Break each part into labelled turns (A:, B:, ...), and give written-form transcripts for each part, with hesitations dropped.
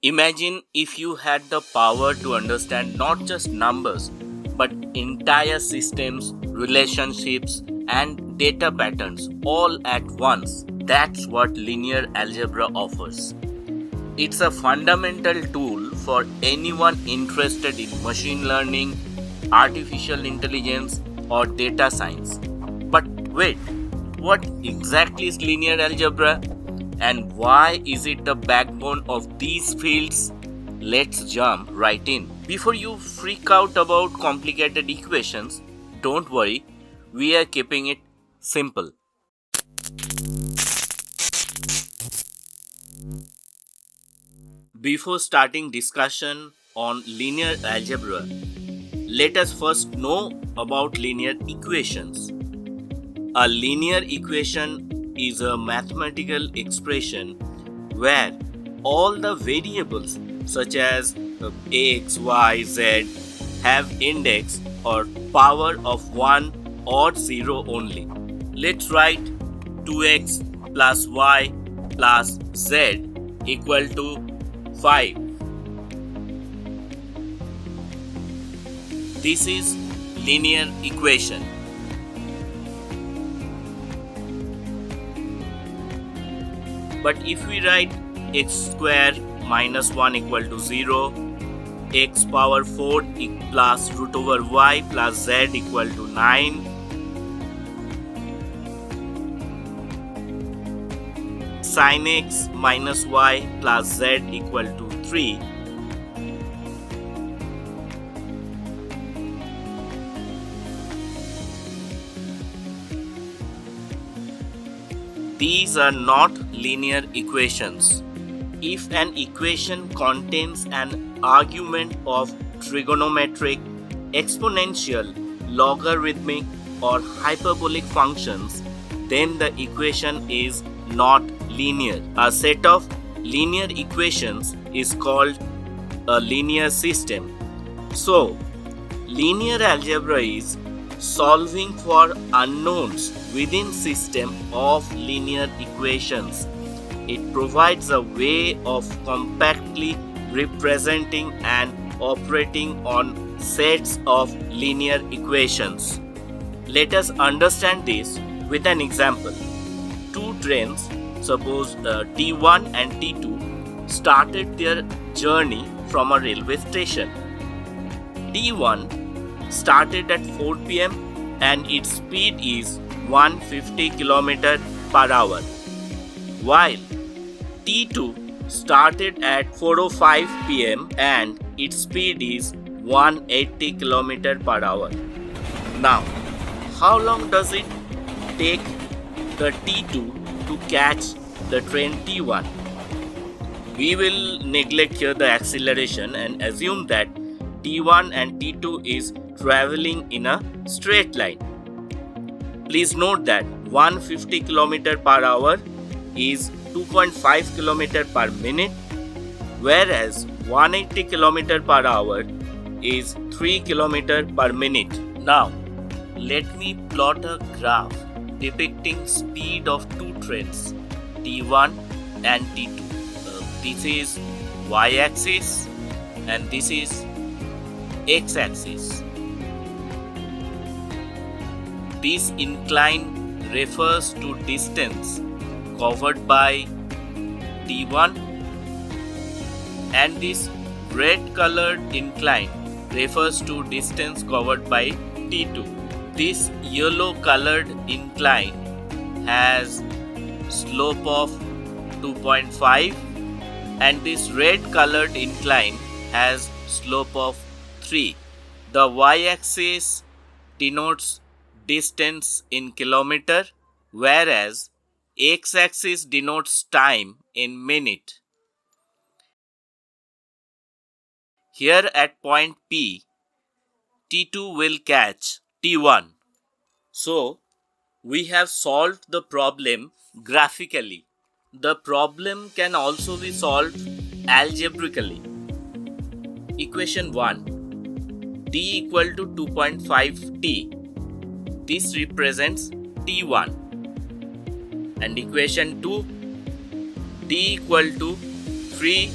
A: Imagine if you had the power to understand not just numbers but entire systems, relationships, and data patterns all at once. That's what linear algebra offers. It's a fundamental tool for anyone interested in machine learning, artificial intelligence, or data science. But wait, what exactly is linear algebra? And why is it the backbone of these fields? Let's jump right in. Before you freak out about complicated equations, don't worry, we are keeping it simple. Before starting discussion on linear algebra, let us first know about linear equations. A linear equation is a mathematical expression where all the variables such as x, y, z have index or power of 1 or 0 only. Let's write 2x plus y plus z equal to 5. This is linear equation. But if we write x square minus 1 equal to 0, x power 4 plus root over y plus z equal to 9, sin x minus y plus z equal to 3, these are not linear equations. If an equation contains an argument of trigonometric, exponential, logarithmic, or hyperbolic functions, then the equation is not linear. A set of linear equations is called a linear system. So, linear algebra is solving for unknowns within system of linear equations. It provides a way of compactly representing and operating on sets of linear equations. Let us understand this with an example. Two trains, suppose T1 and T2, started their journey from a railway station. T1 started at 4 pm and its speed is 150 km per hour, while T2 started at 4:05 pm and its speed is 180 km per hour. Now, how long does it take the T2 to catch the train T1? We will neglect here the acceleration and assume that T1 and T2 is traveling in a straight line. Please note that 150 km per hour is 2.5 km per minute, whereas 180 km per hour is 3 km per minute. Now, let me plot a graph depicting speed of two trains, T1 and T2. This is y-axis and this is x-axis. This incline refers to distance covered by T1 and this red colored incline refers to distance covered by T2. This yellow colored incline has slope of 2.5 and this red colored incline has slope of 3. The y-axis denotes distance in kilometer, whereas x-axis denotes time in minute. Here at point P, T2 will catch T1. So, we have solved the problem graphically. The problem can also be solved algebraically. Equation 1, t equal to 2.5t. This represents T1. And equation 2, t equal to 3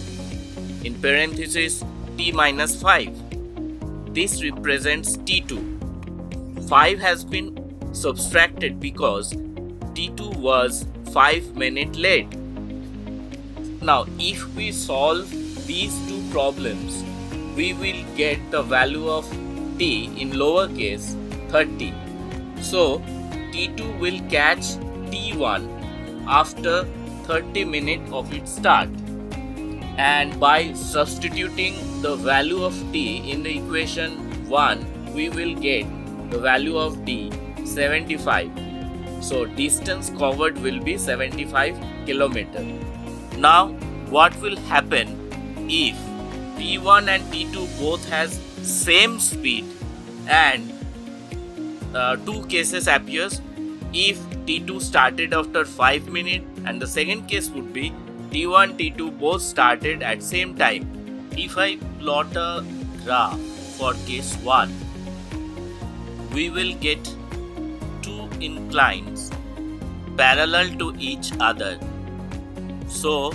A: in parenthesis t minus 5. This represents T2. 5 has been subtracted because T2 was 5 minutes late. Now, if we solve these two problems, we will get the value of t in lowercase 30. So, T2 will catch T1 after 30 minutes of its start. And by substituting the value of t in the equation 1, we will get the value of d 75. So distance covered will be 75 km. Now what will happen if T1 and T2 both has same speed, and two cases appears. If T2 started after 5 minutes, and the second case would be T1, T2 both started at same time. If I plot a graph for case 1, we will get two inclines parallel to each other. So,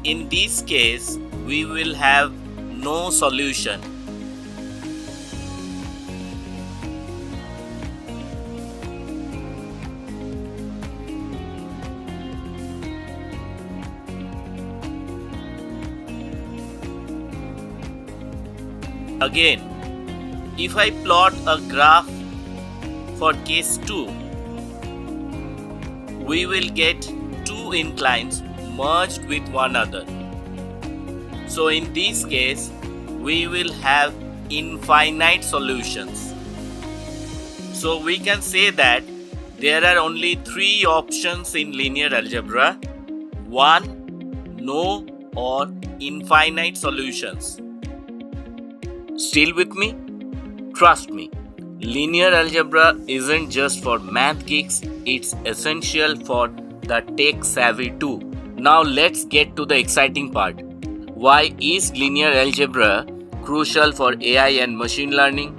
A: in this case, we will have no solution. Again, if I plot a graph for case 2, we will get two inclines merged with one another. So in this case, we will have infinite solutions. So we can say that there are only three options in linear algebra: 1, no, or infinite solutions. Still with me? Trust me, linear algebra isn't just for math geeks, it's essential for the tech savvy too. Now let's get to the exciting part. Why is linear algebra crucial for AI and machine learning?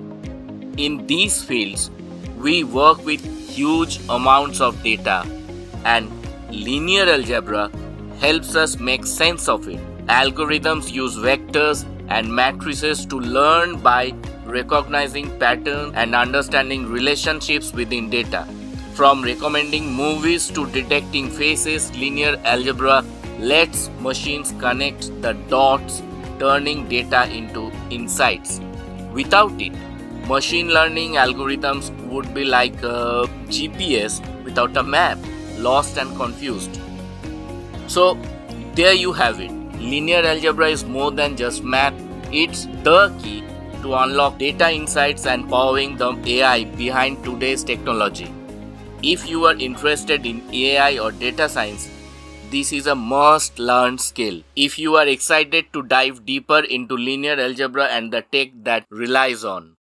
A: In these fields, we work with huge amounts of data, and linear algebra helps us make sense of it. Algorithms use vectors and matrices to learn by recognizing patterns and understanding relationships within data. From recommending movies to detecting faces, linear algebra lets machines connect the dots, turning data into insights. Without it, machine learning algorithms would be like a GPS without a map, lost and confused. So, there you have it. Linear algebra is more than just math, it's the key to unlock data insights and powering the AI behind today's technology. If you are interested in AI or data science, this is a must-learn skill. If you are excited to dive deeper into linear algebra and the tech that relies on